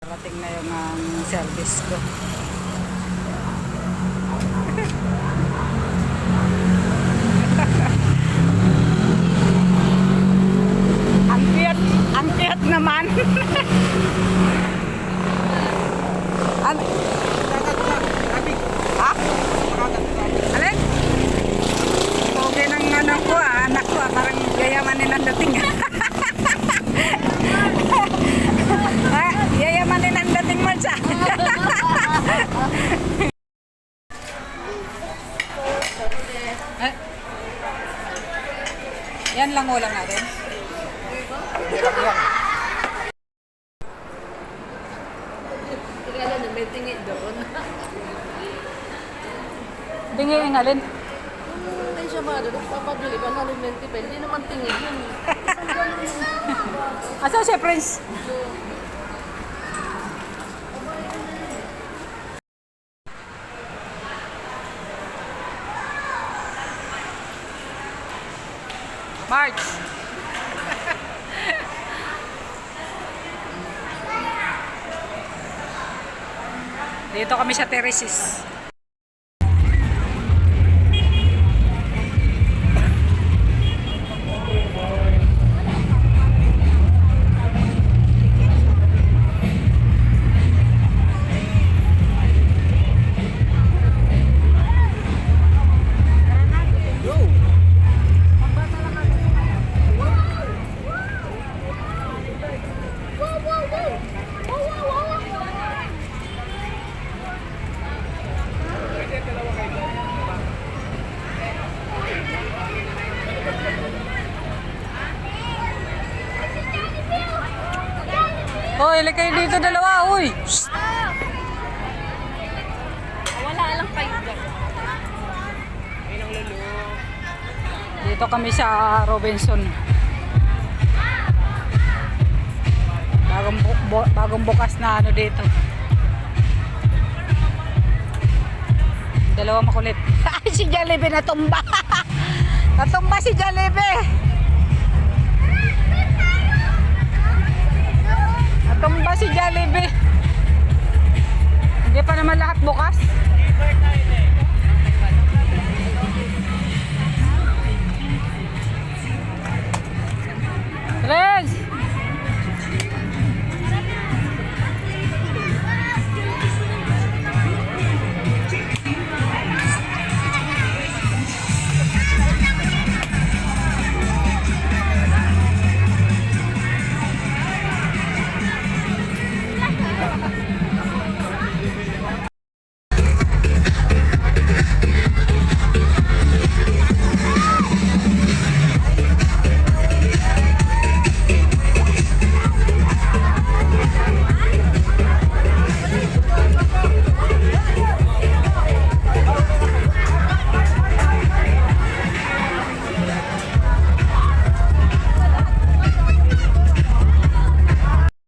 Parating na yung service ko. Ang cute naman. Ha? Alin? Pogi ng anak ko parang yayaman nilang dating. Yayaman nilang dating man siya. Yan lang ulang natin. Kaya na may tingin doon. Bingi yung alin? Hindi siya ba doon? Papabili ba na rin 20 hindi naman tingin yun. Asan siya, Prince? March. Dito kami sa Terraces. Hoy, ilagay kayo dito dalawa, uy. Shhh. Wala lang kayo dyan. Dito kami sa Robinson. Bagong bukas na ano dito. Dalawa makulit. Ay, si Jollibee natumba. Natumba si Jollibee. Natumba si Jollibee. Hindi pa naman lahat bukas.